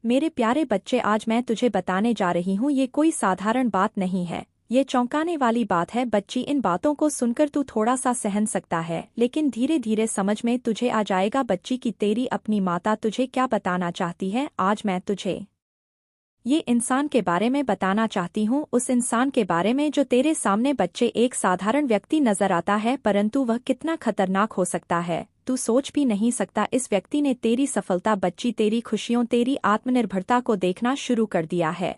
मेरे प्यारे बच्चे, आज मैं तुझे बताने जा रही हूँ, ये कोई साधारण बात नहीं है। ये चौंकाने वाली बात है बच्ची। इन बातों को सुनकर तू थोड़ा सा सहन सकता है, लेकिन धीरे धीरे समझ में तुझे आ जाएगा बच्ची कि तेरी अपनी माता तुझे क्या बताना चाहती है। आज मैं तुझे ये इंसान के बारे में बताना चाहती हूँ, उस इंसान के बारे में जो तेरे सामने बच्चे एक साधारण व्यक्ति नजर आता है, परंतु वह कितना खतरनाक हो सकता है तू सोच भी नहीं सकता। इस व्यक्ति ने तेरी सफलता बच्ची, तेरी खुशियों, तेरी आत्मनिर्भरता को देखना शुरू कर दिया है।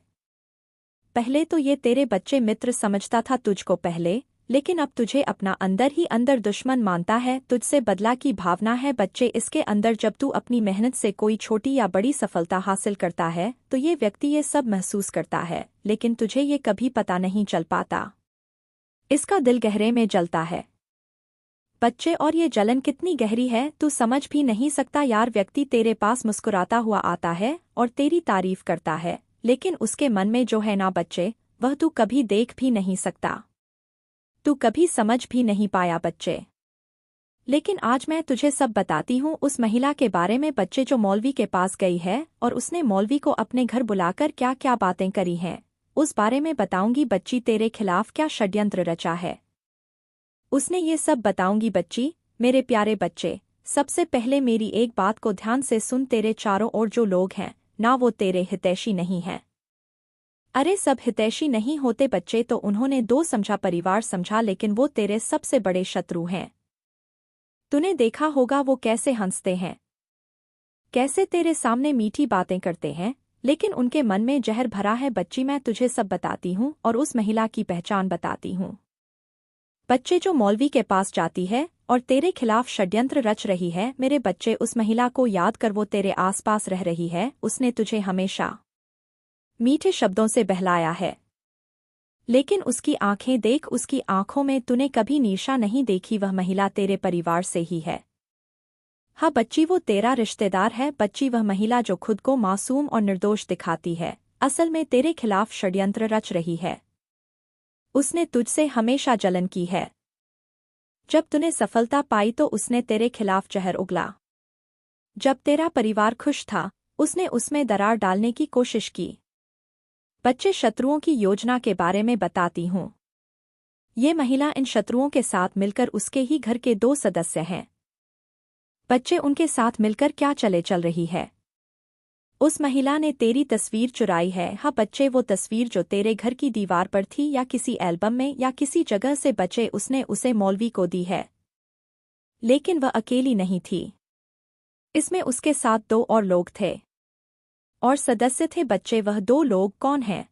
पहले तो ये तेरे बच्चे मित्र समझता था तुझको पहले, लेकिन अब तुझे अपना अंदर ही अंदर दुश्मन मानता है। तुझसे बदला की भावना है बच्चे इसके अंदर। जब तू अपनी मेहनत से कोई छोटी या बड़ी सफलता हासिल करता है तो ये व्यक्ति ये सब महसूस करता है, लेकिन तुझे ये कभी पता नहीं चल पाता। इसका दिल गहरे में जलता है बच्चे, और ये जलन कितनी गहरी है तू समझ भी नहीं सकता यार। व्यक्ति तेरे पास मुस्कुराता हुआ आता है और तेरी तारीफ करता है, लेकिन उसके मन में जो है ना बच्चे, वह तू कभी देख भी नहीं सकता, तू कभी समझ भी नहीं पाया बच्चे। लेकिन आज मैं तुझे सब बताती हूँ उस महिला के बारे में बच्चे, जो मौलवी के पास गई है और उसने मौलवी को अपने घर बुलाकर क्या क्या बातें करी हैं, उस बारे में बताऊंगी बच्ची। तेरे खिलाफ क्या षड्यंत्र रचा है उसने, ये सब बताऊंगी बच्ची। मेरे प्यारे बच्चे, सबसे पहले मेरी एक बात को ध्यान से सुन। तेरे चारों ओर जो लोग हैं ना, वो तेरे हितैषी नहीं हैं। अरे सब हितैषी नहीं होते बच्चे, तो उन्होंने दो समझा परिवार समझा, लेकिन वो तेरे सबसे बड़े शत्रु हैं। तूने देखा होगा वो कैसे हंसते हैं, कैसे तेरे सामने मीठी बातें करते हैं, लेकिन उनके मन में जहर भरा है बच्ची। मैं तुझे सब बताती हूँ और उस महिला की पहचान बताती हूँ बच्चे, जो मौलवी के पास जाती है और तेरे खिलाफ षड्यंत्र रच रही है। मेरे बच्चे, उस महिला को याद कर, वो तेरे आसपास रह रही है। उसने तुझे हमेशा मीठे शब्दों से बहलाया है, लेकिन उसकी आंखें देख, उसकी आंखों में तूने कभी ईर्ष्या नहीं देखी। वह महिला तेरे परिवार से ही है। हाँ बच्ची, वो तेरा रिश्तेदार है बच्ची। वह महिला जो खुद को मासूम और निर्दोष दिखाती है, असल में तेरे खिलाफ षड्यंत्र रच रही है। उसने तुझसे हमेशा जलन की है। जब तूने सफलता पाई तो उसने तेरे खिलाफ जहर उगला। जब तेरा परिवार खुश था, उसने उसमें दरार डालने की कोशिश की। बच्चे, शत्रुओं की योजना के बारे में बताती हूँ। ये महिला इन शत्रुओं के साथ मिलकर, उसके ही घर के दो सदस्य हैं बच्चे, उनके साथ मिलकर क्या चल रही है। उस महिला ने तेरी तस्वीर चुराई है। हाँ बच्चे, वो तस्वीर जो तेरे घर की दीवार पर थी, या किसी एल्बम में, या किसी जगह से बच्चे, उसने उसे मौलवी को दी है। लेकिन वह अकेली नहीं थी, इसमें उसके साथ दो और लोग थे और सदस्य थे बच्चे। वह दो लोग कौन हैं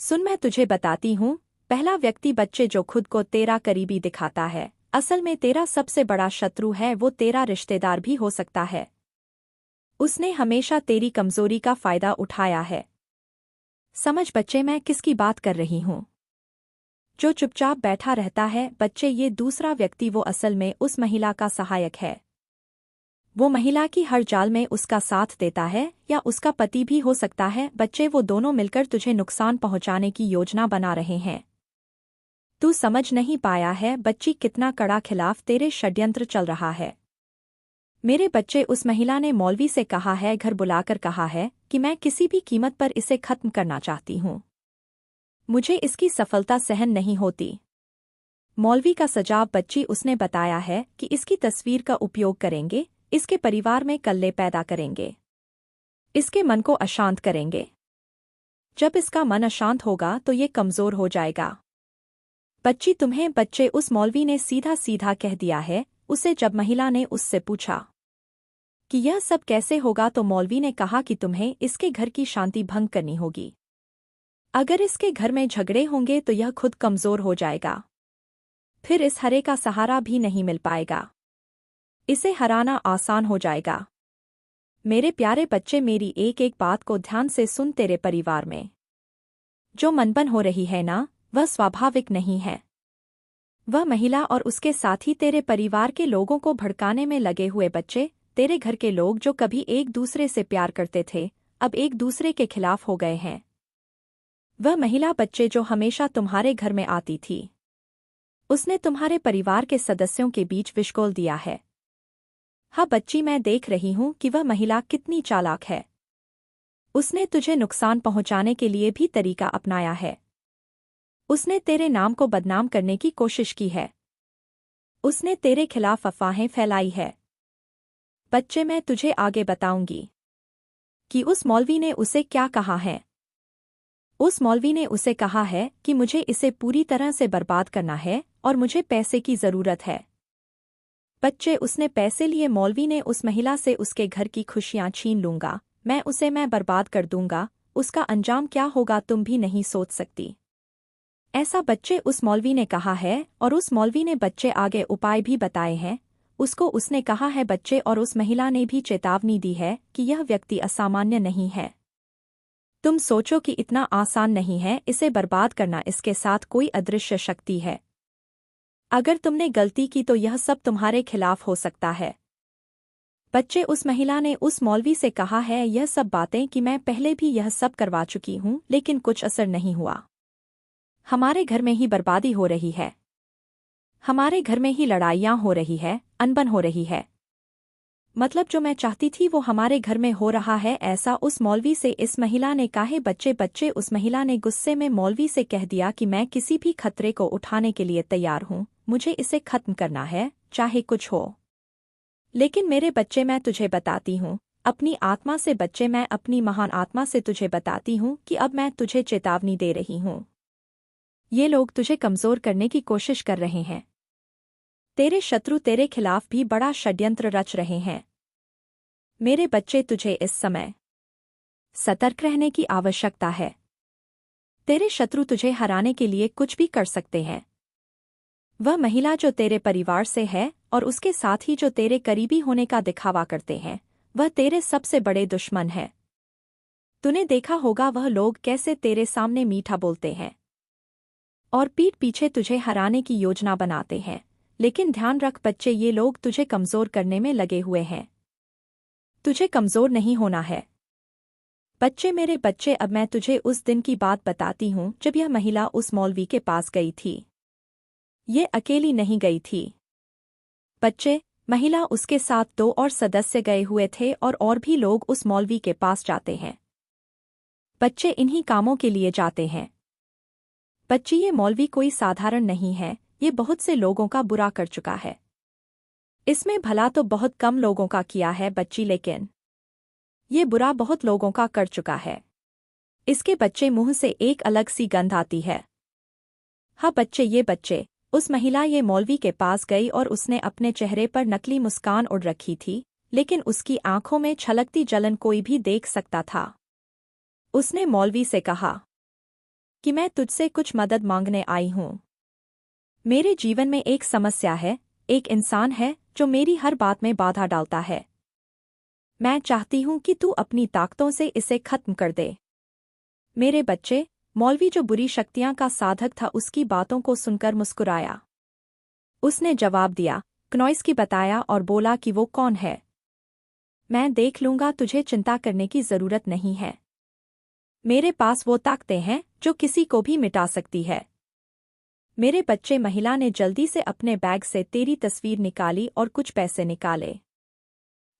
सुन, मैं तुझे बताती हूँ। पहला व्यक्ति बच्चे, जो खुद को तेरा करीबी दिखाता है, असल में तेरा सबसे बड़ा शत्रु है। वो तेरा रिश्तेदार भी हो सकता है। उसने हमेशा तेरी कमजोरी का फायदा उठाया है। समझ बच्चे मैं किसकी बात कर रही हूँ, जो चुपचाप बैठा रहता है बच्चे। ये दूसरा व्यक्ति वो असल में उस महिला का सहायक है। वो महिला की हर चाल में उसका साथ देता है, या उसका पति भी हो सकता है बच्चे। वो दोनों मिलकर तुझे नुकसान पहुंचाने की योजना बना रहे हैं। तू समझ नहीं पाया है बच्ची, कितना कड़ा खिलाफ तेरे षड्यंत्र चल रहा है। मेरे बच्चे, उस महिला ने मौलवी से कहा है, घर बुलाकर कहा है कि मैं किसी भी कीमत पर इसे खत्म करना चाहती हूँ। मुझे इसकी सफलता सहन नहीं होती। मौलवी का सजाव बच्ची, उसने बताया है कि इसकी तस्वीर का उपयोग करेंगे, इसके परिवार में कल्ले पैदा करेंगे, इसके मन को अशांत करेंगे। जब इसका मन अशांत होगा तो ये कमजोर हो जाएगा। बच्ची तुम्हें बच्चे, उस मौलवी ने सीधा सीधा कह दिया है उसे। जब महिला ने उससे पूछा कि यह सब कैसे होगा, तो मौलवी ने कहा कि तुम्हें इसके घर की शांति भंग करनी होगी। अगर इसके घर में झगड़े होंगे तो यह खुद कमजोर हो जाएगा, फिर इस हरे का सहारा भी नहीं मिल पाएगा। इसे हराना आसान हो जाएगा। मेरे प्यारे बच्चे, मेरी एक एक बात को ध्यान से सुन। तेरे परिवार में जो मनबन हो रही है ना, वह स्वाभाविक नहीं है। वह महिला और उसके साथी तेरे परिवार के लोगों को भड़काने में लगे हुए बच्चे। तेरे घर के लोग जो कभी एक दूसरे से प्यार करते थे, अब एक दूसरे के खिलाफ हो गए हैं। वह महिला बच्चे, जो हमेशा तुम्हारे घर में आती थी, उसने तुम्हारे परिवार के सदस्यों के बीच विषगोल दिया है। हाँ बच्ची, मैं देख रही हूँ कि वह महिला कितनी चालाक है। उसने तुझे नुकसान पहुंचाने के लिए भी तरीका अपनाया है। उसने तेरे नाम को बदनाम करने की कोशिश की है। उसने तेरे खिलाफ अफवाहें फैलाई है। बच्चे, मैं तुझे आगे बताऊंगी कि उस मौलवी ने उसे क्या कहा है। उस मौलवी ने उसे कहा है कि मुझे इसे पूरी तरह से बर्बाद करना है और मुझे पैसे की जरूरत है। बच्चे, उसने पैसे लिए मौलवी ने उस महिला से उसके घर की खुशियां छीन लूंगा, मैं बर्बाद कर दूंगा, उसका अंजाम क्या होगा तुम भी नहीं सोच सकती। ऐसा बच्चे उस मौलवी ने कहा है और उस मौलवी ने बच्चे आगे उपाय भी बताए हैं। उसने कहा है बच्चे, और उस महिला ने भी चेतावनी दी है कि यह व्यक्ति असामान्य नहीं है। तुम सोचो कि इतना आसान नहीं है इसे बर्बाद करना, इसके साथ कोई अदृश्य शक्ति है। अगर तुमने गलती की तो यह सब तुम्हारे खिलाफ हो सकता है। बच्चे, उस महिला ने उस मौलवी से कहा है यह सब बातें कि मैं पहले भी यह सब करवा चुकी हूँ लेकिन कुछ असर नहीं हुआ। हमारे घर में ही बर्बादी हो रही है। हमारे घर में ही लड़ाइयाँ हो रही है, अनबन हो रही है। मतलब जो मैं चाहती थी वो हमारे घर में हो रहा है, ऐसा उस मौलवी से इस महिला ने कहा। बच्चे, उस महिला ने गुस्से में मौलवी से कह दिया कि मैं किसी भी खतरे को उठाने के लिए तैयार हूँ, मुझे इसे खत्म करना है, चाहे कुछ हो। लेकिन मेरे बच्चे, मैं तुझे बताती हूँ अपनी आत्मा से, बच्चे मैं अपनी महान आत्मा से तुझे बताती हूँ कि अब मैं तुझे चेतावनी दे रही हूँ। ये लोग तुझे कमजोर करने की कोशिश कर रहे हैं। तेरे शत्रु तेरे खिलाफ भी बड़ा षड्यंत्र रच रहे हैं। मेरे बच्चे, तुझे इस समय सतर्क रहने की आवश्यकता है। तेरे शत्रु तुझे हराने के लिए कुछ भी कर सकते हैं। वह महिला जो तेरे परिवार से है और उसके साथ ही जो तेरे करीबी होने का दिखावा करते हैं, वह तेरे सबसे बड़े दुश्मन है। तूने देखा होगा वह लोग कैसे तेरे सामने मीठा बोलते हैं और पीठ पीछे तुझे हराने की योजना बनाते हैं। लेकिन ध्यान रख बच्चे, ये लोग तुझे कमजोर करने में लगे हुए हैं। तुझे कमजोर नहीं होना है। बच्चे, मेरे बच्चे, अब मैं तुझे उस दिन की बात बताती हूँ जब यह महिला उस मौलवी के पास गई थी। ये अकेली नहीं गई थी। बच्चे, महिला उसके साथ 2 और सदस्य गए हुए थे और भी लोग उस मौलवी के पास जाते हैं। बच्चे, इन्हीं कामों के लिए जाते हैं। बच्ची, ये मौलवी कोई साधारण नहीं है, ये बहुत से लोगों का बुरा कर चुका है। इसमें भला तो बहुत कम लोगों का किया है बच्ची, लेकिन ये बुरा बहुत लोगों का कर चुका है। इसके बच्चे मुंह से एक अलग सी गंध आती है। हाँ बच्चे, ये बच्चे, उस महिला ये मौलवी के पास गई और उसने अपने चेहरे पर नकली मुस्कान उड़ रखी थी, लेकिन उसकी आंखों में छलकती जलन कोई भी देख सकता था। उसने मौलवी से कहा कि मैं तुझसे कुछ मदद मांगने आई हूँ। मेरे जीवन में एक समस्या है, एक इंसान है जो मेरी हर बात में बाधा डालता है। मैं चाहती हूँ कि तू अपनी ताकतों से इसे खत्म कर दे। मेरे बच्चे, मौलवी जो बुरी शक्तियाँ का साधक था उसकी बातों को सुनकर मुस्कुराया। उसने जवाब दिया, क्नॉइस की बताया और बोला कि वो कौन है। मैं देख लूंगा, तुझे चिंता करने की जरूरत नहीं है। मेरे पास वो ताकतें हैं जो किसी को भी मिटा सकती है। मेरे बच्चे, महिला ने जल्दी से अपने बैग से तेरी तस्वीर निकाली और कुछ पैसे निकाले।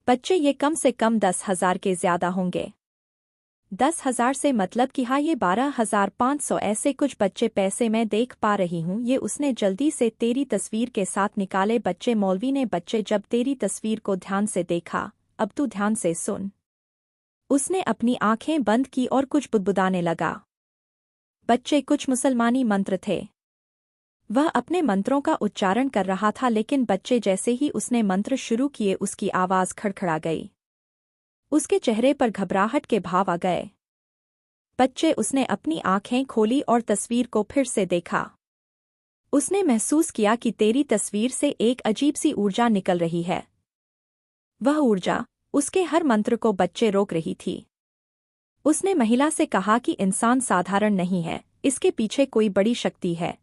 बच्चे, ये कम से कम 10,000 के ज्यादा होंगे। 10,000 से मतलब कि हाँ, ये 12,500 ऐसे कुछ बच्चे पैसे मैं देख पा रही हूँ। ये उसने जल्दी से तेरी तस्वीर के साथ निकाले। बच्चे, मौलवी ने बच्चे जब तेरी तस्वीर को ध्यान से देखा, अब तू ध्यान से सुन। उसने अपनी आंखें बंद की और कुछ बुदबुदाने लगा। बच्चे, कुछ मुसलमानी मंत्र थे। वह अपने मंत्रों का उच्चारण कर रहा था, लेकिन बच्चे जैसे ही उसने मंत्र शुरू किए उसकी आवाज खड़खड़ा गई। उसके चेहरे पर घबराहट के भाव आ गए। बच्चे, उसने अपनी आंखें खोली और तस्वीर को फिर से देखा। उसने महसूस किया कि तेरी तस्वीर से एक अजीब सी ऊर्जा निकल रही है। वह ऊर्जा उसके हर मंत्र को बच्चे रोक रही थी। उसने महिला से कहा कि इंसान साधारण नहीं है, इसके पीछे कोई बड़ी शक्ति है।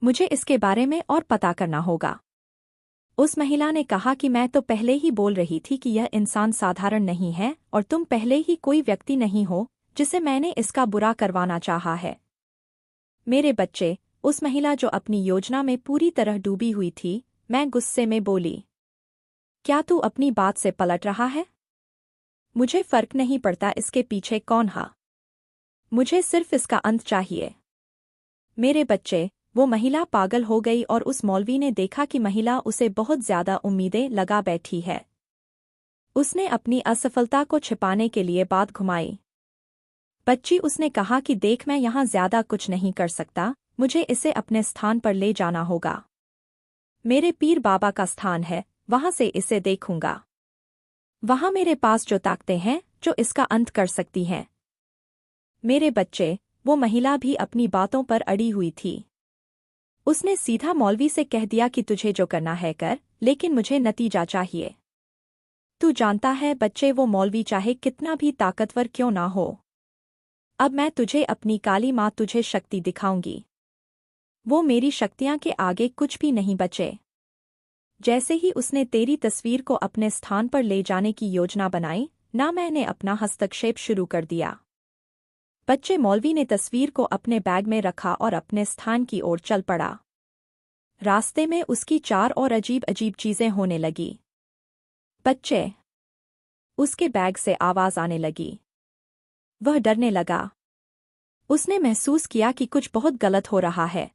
मुझे इसके बारे में और पता करना होगा। उस महिला ने कहा कि मैं तो पहले ही बोल रही थी कि यह इंसान साधारण नहीं है और तुम पहले ही कोई व्यक्ति नहीं हो जिसे मैंने इसका बुरा करवाना चाहा है। मेरे बच्चे, उस महिला जो अपनी योजना में पूरी तरह डूबी हुई थी, मैं गुस्से में बोली, क्या तू अपनी बात से पलट रहा है? मुझे फर्क नहीं पड़ता इसके पीछे कौन है। मुझे सिर्फ इसका अंत चाहिए। मेरे बच्चे, वो महिला पागल हो गई और उस मौलवी ने देखा कि महिला उसे बहुत ज्यादा उम्मीदें लगा बैठी है। उसने अपनी असफलता को छिपाने के लिए बात घुमाई। बच्ची, उसने कहा कि देख, मैं यहाँ ज्यादा कुछ नहीं कर सकता, मुझे इसे अपने स्थान पर ले जाना होगा। मेरे पीर बाबा का स्थान है, वहां से इसे देखूंगा। वहां मेरे पास जो ताकतें हैं जो इसका अंत कर सकती हैं। मेरे बच्चे, वो महिला भी अपनी बातों पर अड़ी हुई थी। उसने सीधा मौलवी से कह दिया कि तुझे जो करना है कर, लेकिन मुझे नतीजा चाहिए। तू जानता है बच्चे, वो मौलवी चाहे कितना भी ताकतवर क्यों ना हो, अब मैं तुझे अपनी काली माँ तुझे शक्ति दिखाऊंगी। वो मेरी शक्तियाँ के आगे कुछ भी नहीं बचे। जैसे ही उसने तेरी तस्वीर को अपने स्थान पर ले जाने की योजना बनाई, ना मैंने अपना हस्तक्षेप शुरू कर दिया। बच्चे, मौलवी ने तस्वीर को अपने बैग में रखा और अपने स्थान की ओर चल पड़ा। रास्ते में उसकी चार और अजीब अजीब चीजें होने लगी। बच्चे, उसके बैग से आवाज आने लगी। वह डरने लगा। उसने महसूस किया कि कुछ बहुत गलत हो रहा है।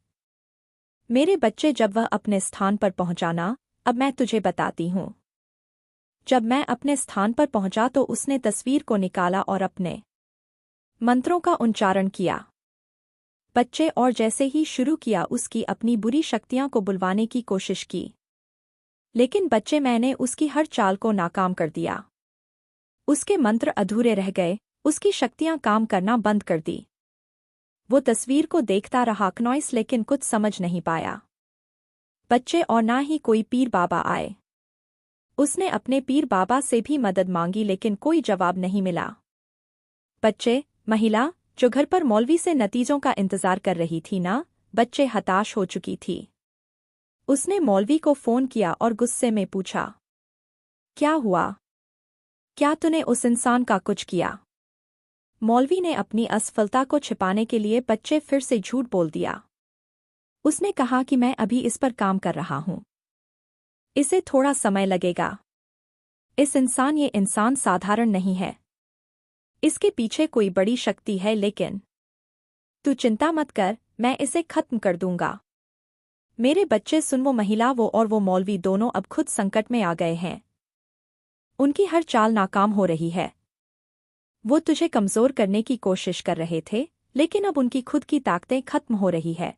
मेरे बच्चे, जब वह अपने स्थान पर पहुंचा ना, अब मैं तुझे बताती हूँ। जब मैं अपने स्थान पर पहुंचा तो उसने तस्वीर को निकाला और अपने मंत्रों का उच्चारण किया। बच्चे, और जैसे ही शुरू किया उसकी अपनी बुरी शक्तियां को बुलवाने की कोशिश की। लेकिन बच्चे, मैंने उसकी हर चाल को नाकाम कर दिया। उसके मंत्र अधूरे रह गए, उसकी शक्तियां काम करना बंद कर दी। वो तस्वीर को देखता रहा कनॉइस, लेकिन कुछ समझ नहीं पाया। बच्चे, और ना ही कोई पीर बाबा आए। उसने अपने पीर बाबा से भी मदद मांगी लेकिन कोई जवाब नहीं मिला। बच्चे, महिला जो घर पर मौलवी से नतीजों का इंतजार कर रही थी ना, बच्चे हताश हो चुकी थी। उसने मौलवी को फोन किया और गुस्से में पूछा, क्या हुआ? क्या तूने उस इंसान का कुछ किया? मौलवी ने अपनी असफलता को छिपाने के लिए बच्चे फिर से झूठ बोल दिया। उसने कहा कि मैं अभी इस पर काम कर रहा हूं। इसे थोड़ा समय लगेगा। ये इंसान साधारण नहीं है। इसके पीछे कोई बड़ी शक्ति है, लेकिन तू चिंता मत कर, मैं इसे खत्म कर दूंगा। मेरे बच्चे सुन, वो महिला और वो मौलवी दोनों अब खुद संकट में आ गए हैं। उनकी हर चाल नाकाम हो रही है। वो तुझे कमजोर करने की कोशिश कर रहे थे, लेकिन अब उनकी खुद की ताकतें खत्म हो रही है।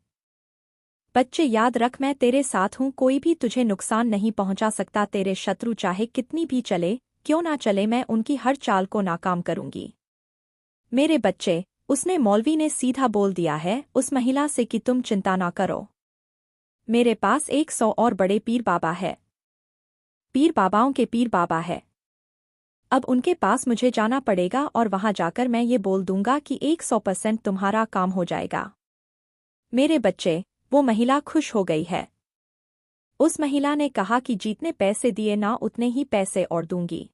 बच्चे, याद रख, मैं तेरे साथ हूँ, कोई भी तुझे नुकसान नहीं पहुंचा सकता। तेरे शत्रु चाहे कितनी भी चले क्यों ना चले, मैं उनकी हर चाल को नाकाम करूंगी। मेरे बच्चे, उसने मौलवी ने सीधा बोल दिया है उस महिला से कि तुम चिंता ना करो। मेरे पास 100 और बड़े पीर बाबा है। पीर बाबाओं के पीर बाबा है। अब उनके पास मुझे जाना पड़ेगा और वहां जाकर मैं ये बोल दूंगा कि 100% तुम्हारा काम हो जाएगा। मेरे बच्चे, वो महिला खुश हो गई है। उस महिला ने कहा कि जितने पैसे दिए ना उतने ही पैसे और दूंगी।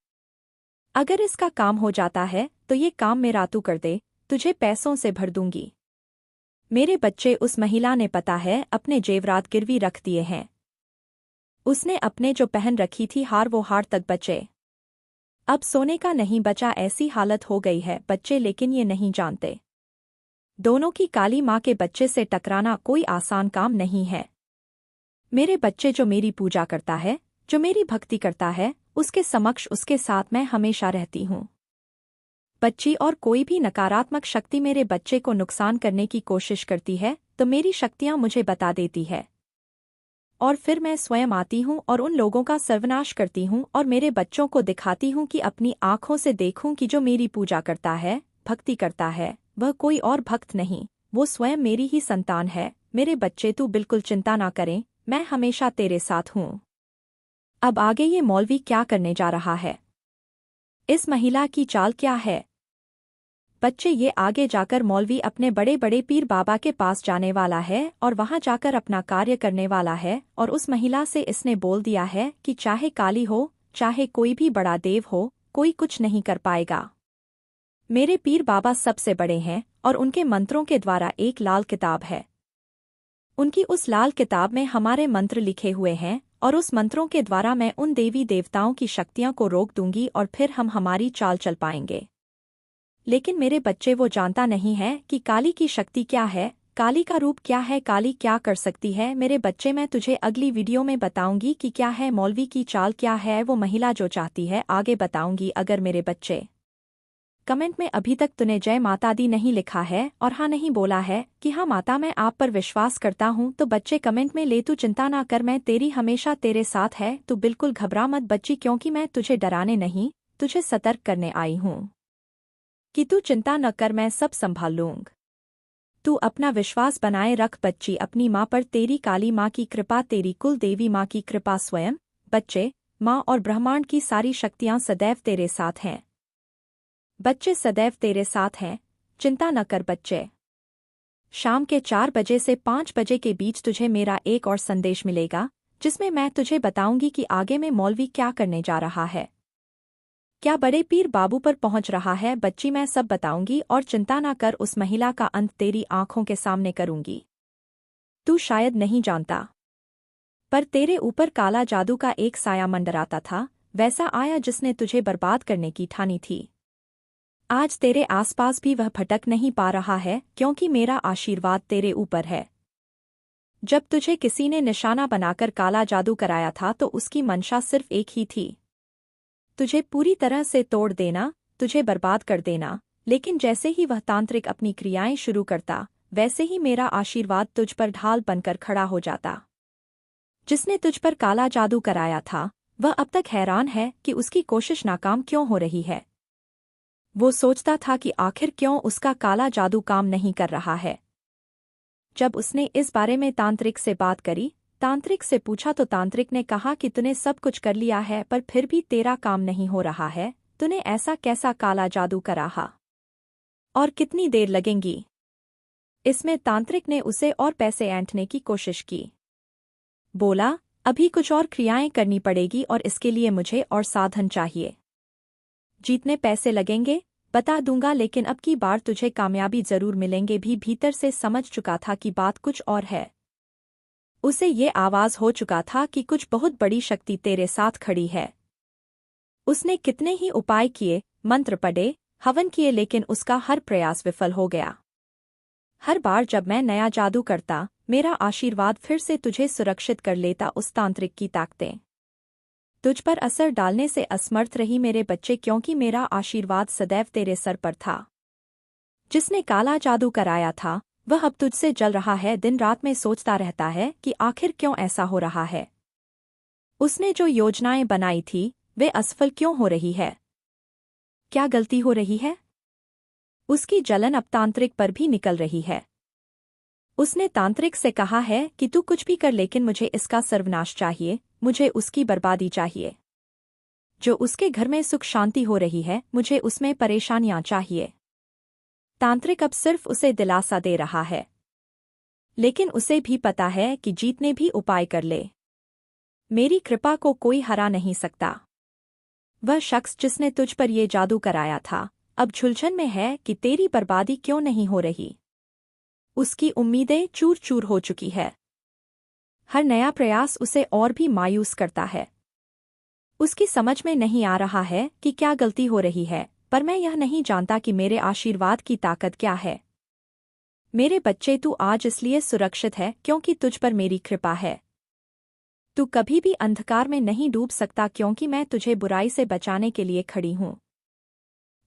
अगर इसका काम हो जाता है तो ये काम मेरा तू कर दे, तुझे पैसों से भर दूंगी। मेरे बच्चे, उस महिला ने पता है अपने जेवरात गिरवी रख दिए हैं। उसने अपने जो पहन रखी थी वो हार तक बचे। अब सोने का नहीं बचा, ऐसी हालत हो गई है बच्चे, लेकिन ये नहीं जानते दोनों की काली माँ के बच्चे से टकराना कोई आसान काम नहीं है। मेरे बच्चे, जो मेरी पूजा करता है, जो मेरी भक्ति करता है, उसके समक्ष उसके साथ मैं हमेशा रहती हूँ। बच्ची, और कोई भी नकारात्मक शक्ति मेरे बच्चे को नुकसान करने की कोशिश करती है तो मेरी शक्तियाँ मुझे बता देती है, और फिर मैं स्वयं आती हूँ और उन लोगों का सर्वनाश करती हूँ और मेरे बच्चों को दिखाती हूँ कि अपनी आँखों से देखूं कि जो मेरी पूजा करता है, भक्ति करता है, वह कोई और भक्त नहीं, वो स्वयं मेरी ही संतान है। मेरे बच्चे, तू बिल्कुल चिंता ना करें, मैं हमेशा तेरे साथ हूँ। अब आगे ये मौलवी क्या करने जा रहा है? इस महिला की चाल क्या है? बच्चे, ये आगे जाकर मौलवी अपने बड़े बड़े पीर बाबा के पास जाने वाला है और वहां जाकर अपना कार्य करने वाला है, और उस महिला से इसने बोल दिया है कि चाहे काली हो, चाहे कोई भी बड़ा देव हो, कोई कुछ नहीं कर पाएगा। मेरे पीर बाबा सबसे बड़े हैं और उनके मंत्रों के द्वारा एक लाल किताब है। उनकी उस लाल किताब में हमारे मंत्र लिखे हुए हैं और उस मंत्रों के द्वारा मैं उन देवी देवताओं की शक्तियों को रोक दूंगी और फिर हम हमारी चाल चल पाएंगे। लेकिन मेरे बच्चे वो जानता नहीं है कि काली की शक्ति क्या है, काली का रूप क्या है, काली क्या कर सकती है। मेरे बच्चे, मैं तुझे अगली वीडियो में बताऊंगी कि क्या है मौलवी की चाल, क्या है वो महिला जो चाहती है, आगे बताऊंगी। अगर मेरे बच्चे कमेंट में अभी तक तूने जय माता दी नहीं लिखा है और हाँ नहीं बोला है कि हाँ माता मैं आप पर विश्वास करता हूँ, तो बच्चे कमेंट में ले तू चिंता ना कर, मैं तेरी हमेशा तेरे साथ है, तू बिल्कुल घबरा मत बच्ची, क्योंकि मैं तुझे डराने नहीं, तुझे सतर्क करने आई हूँ कि तू चिंता न कर, मैं सब संभाल लूँगा। तू अपना विश्वास बनाए रख बच्ची अपनी माँ पर, तेरी काली माँ की कृपा, तेरी कुल देवी माँ की कृपा, स्वयं बच्चे माँ और ब्रह्मांड की सारी शक्तियाँ सदैव तेरे साथ हैं। बच्चे सदैव तेरे साथ हैं, चिंता न कर बच्चे। शाम के 4 बजे से 5 बजे के बीच तुझे मेरा एक और संदेश मिलेगा, जिसमें मैं तुझे बताऊंगी कि आगे में मौलवी क्या करने जा रहा है, क्या बड़े पीर बाबू पर पहुंच रहा है। बच्ची मैं सब बताऊंगी और चिंता ना कर, उस महिला का अंत तेरी आंखों के सामने करूंगी। तू शायद नहीं जानता, पर तेरे ऊपर काला जादू का एक साया मंडराता था, वैसा आया जिसने तुझे बर्बाद करने की ठानी थी। आज तेरे आसपास भी वह भटक नहीं पा रहा है, क्योंकि मेरा आशीर्वाद तेरे ऊपर है। जब तुझे किसी ने निशाना बनाकर काला जादू कराया था तो उसकी मंशा सिर्फ एक ही थी, तुझे पूरी तरह से तोड़ देना, तुझे बर्बाद कर देना। लेकिन जैसे ही वह तांत्रिक अपनी क्रियाएं शुरू करता, वैसे ही मेरा आशीर्वाद तुझ पर ढाल बनकर खड़ा हो जाता। जिसने तुझ पर काला जादू कराया था, वह अब तक हैरान है कि उसकी कोशिश नाकाम क्यों हो रही है। वो सोचता था कि आखिर क्यों उसका काला जादू काम नहीं कर रहा है। जब उसने इस बारे में तांत्रिक से बात करी, तांत्रिक से पूछा तो तांत्रिक ने कहा कि तूने सब कुछ कर लिया है पर फिर भी तेरा काम नहीं हो रहा है, तूने ऐसा कैसा काला जादू करा और कितनी देर लगेंगी। इसमें तांत्रिक ने उसे और पैसे ऐंठने की कोशिश की। बोला, अभी कुछ और क्रियाएं करनी पड़ेगी और इसके लिए मुझे और साधन चाहिए। जितने पैसे लगेंगे बता दूंगा, लेकिन अब की बार तुझे कामयाबी जरूर मिलेंगे। भी भीतर से समझ चुका था कि बात कुछ और है। उसे ये आवाज हो चुका था कि कुछ बहुत बड़ी शक्ति तेरे साथ खड़ी है। उसने कितने ही उपाय किए, मंत्र पढ़े, हवन किए, लेकिन उसका हर प्रयास विफल हो गया। हर बार जब मैं नया जादू करता, मेरा आशीर्वाद फिर से तुझे सुरक्षित कर लेता। उस तांत्रिक की ताकतें तुझ पर असर डालने से असमर्थ रही मेरे बच्चे, क्योंकि मेरा आशीर्वाद सदैव तेरे सर पर था। जिसने काला जादू कराया था वह अब तुझसे जल रहा है, दिन रात में सोचता रहता है कि आखिर क्यों ऐसा हो रहा है। उसने जो योजनाएं बनाई थी वे असफल क्यों हो रही है, क्या गलती हो रही है। उसकी जलन अब तांत्रिक पर भी निकल रही है। उसने तांत्रिक से कहा है कि तू कुछ भी कर, लेकिन मुझे इसका सर्वनाश चाहिए, मुझे उसकी बर्बादी चाहिए। जो उसके घर में सुख शांति हो रही है, मुझे उसमें परेशानियां चाहिए। तांत्रिक अब सिर्फ उसे दिलासा दे रहा है, लेकिन उसे भी पता है कि जीतने भी उपाय कर ले, मेरी कृपा को कोई हरा नहीं सकता। वह शख्स जिसने तुझ पर ये जादू कराया था अब झुलझन में है कि तेरी बर्बादी क्यों नहीं हो रही। उसकी उम्मीदें चूर चूर हो चुकी है। हर नया प्रयास उसे और भी मायूस करता है। उसकी समझ में नहीं आ रहा है कि क्या गलती हो रही है, पर मैं यह नहीं जानता कि मेरे आशीर्वाद की ताकत क्या है। मेरे बच्चे, तू आज इसलिए सुरक्षित है क्योंकि तुझ पर मेरी कृपा है। तू कभी भी अंधकार में नहीं डूब सकता, क्योंकि मैं तुझे बुराई से बचाने के लिए खड़ी हूँ।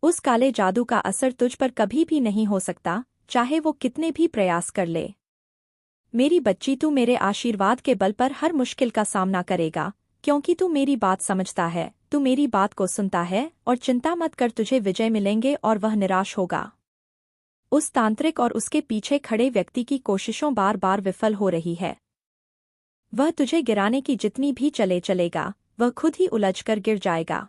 उस काले जादू का असर तुझ पर कभी भी नहीं हो सकता, चाहे वो कितने भी प्रयास कर ले। मेरी बच्ची, तू मेरे आशीर्वाद के बल पर हर मुश्किल का सामना करेगा, क्योंकि तू मेरी बात समझता है, तू मेरी बात को सुनता है। और चिंता मत कर, तुझे विजय मिलेंगे और वह निराश होगा। उस तांत्रिक और उसके पीछे खड़े व्यक्ति की कोशिशों बार बार विफल हो रही है। वह तुझे गिराने की जितनी भी चलेगा, वह खुद ही उलझकर गिर जाएगा।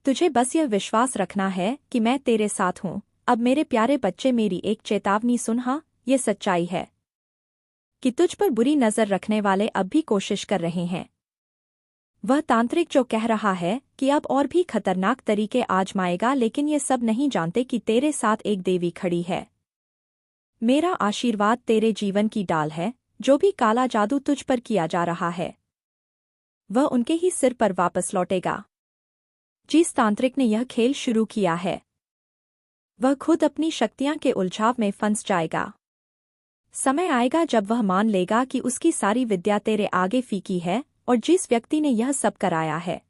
तुझे बस यह विश्वास रखना है कि मैं तेरे साथ हूँ। अब मेरे प्यारे बच्चे, मेरी एक चेतावनी सुन, हाँ ये सच्चाई है कि तुझ पर बुरी नज़र रखने वाले अब भी कोशिश कर रहे हैं। वह तांत्रिक जो कह रहा है कि अब और भी खतरनाक तरीके आजमाएगा, लेकिन ये सब नहीं जानते कि तेरे साथ एक देवी खड़ी है। मेरा आशीर्वाद तेरे जीवन की डाल है। जो भी काला जादू तुझ पर किया जा रहा है, वह उनके ही सिर पर वापस लौटेगा। जिस तांत्रिक ने यह खेल शुरू किया है वह खुद अपनी शक्तियां के उलझाव में फंस जाएगा। समय आएगा जब वह मान लेगा कि उसकी सारी विद्या तेरे आगे फीकी है और जिस व्यक्ति ने यह सब कराया है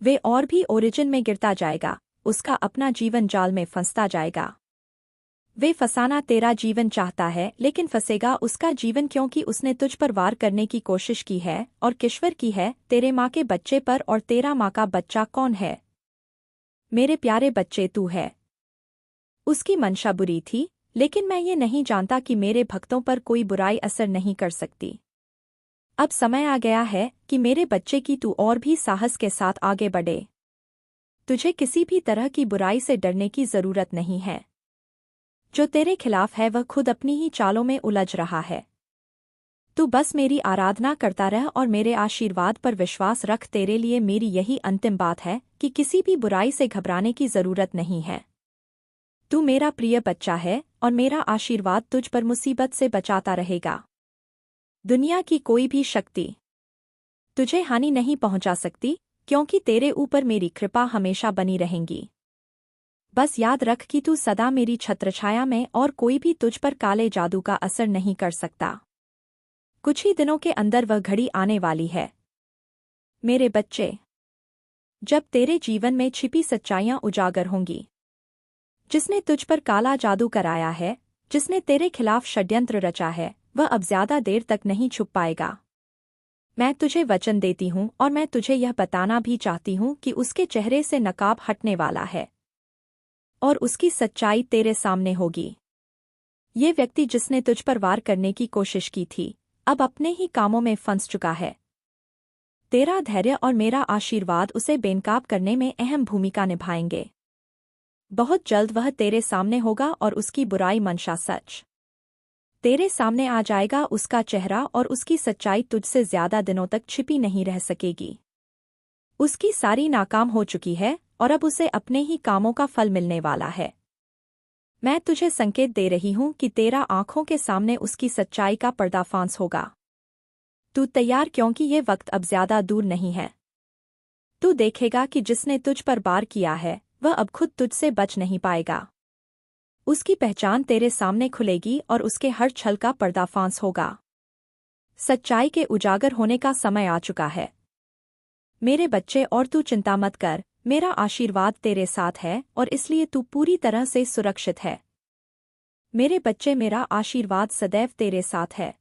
वे और भी ओरिजिन में गिरता जाएगा, उसका अपना जीवन जाल में फंसता जाएगा। वे फंसाना तेरा जीवन चाहता है लेकिन फंसेगा उसका जीवन क्योंकि उसने तुझ पर वार करने की कोशिश की है और किश्वर की है तेरे माँ के बच्चे पर। और तेरा माँ का बच्चा कौन है? मेरे प्यारे बच्चे तू है। उसकी मंशा बुरी थी लेकिन मैं ये नहीं जानता कि मेरे भक्तों पर कोई बुराई असर नहीं कर सकती। अब समय आ गया है कि मेरे बच्चे की तू और भी साहस के साथ आगे बढ़े। तुझे किसी भी तरह की बुराई से डरने की जरूरत नहीं है। जो तेरे खिलाफ है वह खुद अपनी ही चालों में उलझ रहा है। तू बस मेरी आराधना करता रह और मेरे आशीर्वाद पर विश्वास रख। तेरे लिए मेरी यही अंतिम बात है कि किसी भी बुराई से घबराने की जरूरत नहीं है। तू मेरा प्रिय बच्चा है और मेरा आशीर्वाद तुझ पर मुसीबत से बचाता रहेगा। दुनिया की कोई भी शक्ति तुझे हानि नहीं पहुंचा सकती क्योंकि तेरे ऊपर मेरी कृपा हमेशा बनी रहेंगी। बस याद रख कि तू सदा मेरी छत्रछाया में और कोई भी तुझ पर काले जादू का असर नहीं कर सकता। कुछ ही दिनों के अंदर वह घड़ी आने वाली है मेरे बच्चे, जब तेरे जीवन में छिपी सच्चाइयां उजागर होंगी। जिसने तुझ पर काला जादू कराया है, जिसने तेरे खिलाफ षड्यंत्र रचा है, वह अब ज्यादा देर तक नहीं छुप पाएगा। मैं तुझे वचन देती हूँ और मैं तुझे यह बताना भी चाहती हूँ कि उसके चेहरे से नकाब हटने वाला है और उसकी सच्चाई तेरे सामने होगी। ये व्यक्ति जिसने तुझ पर वार करने की कोशिश की थी अब अपने ही कामों में फंस चुका है। तेरा धैर्य और मेरा आशीर्वाद उसे बेनकाब करने में अहम भूमिका निभाएंगे। बहुत जल्द वह तेरे सामने होगा और उसकी बुराई मंशा सच तेरे सामने आ जाएगा। उसका चेहरा और उसकी सच्चाई तुझसे ज्यादा दिनों तक छिपी नहीं रह सकेगी। उसकी सारी नाकाम हो चुकी है और अब उसे अपने ही कामों का फल मिलने वाला है। मैं तुझे संकेत दे रही हूं कि तेरा आंखों के सामने उसकी सच्चाई का पर्दाफांस होगा। तू तैयार क्योंकि ये वक्त अब ज्यादा दूर नहीं है। तू देखेगा कि जिसने तुझ पर वार किया है वह अब खुद तुझसे बच नहीं पाएगा। उसकी पहचान तेरे सामने खुलेगी और उसके हर छल का पर्दाफांस होगा। सच्चाई के उजागर होने का समय आ चुका है मेरे बच्चे, और तू चिंता मत कर। मेरा आशीर्वाद तेरे साथ है और इसलिए तू पूरी तरह से सुरक्षित है। मेरे बच्चे, मेरा आशीर्वाद सदैव तेरे साथ है।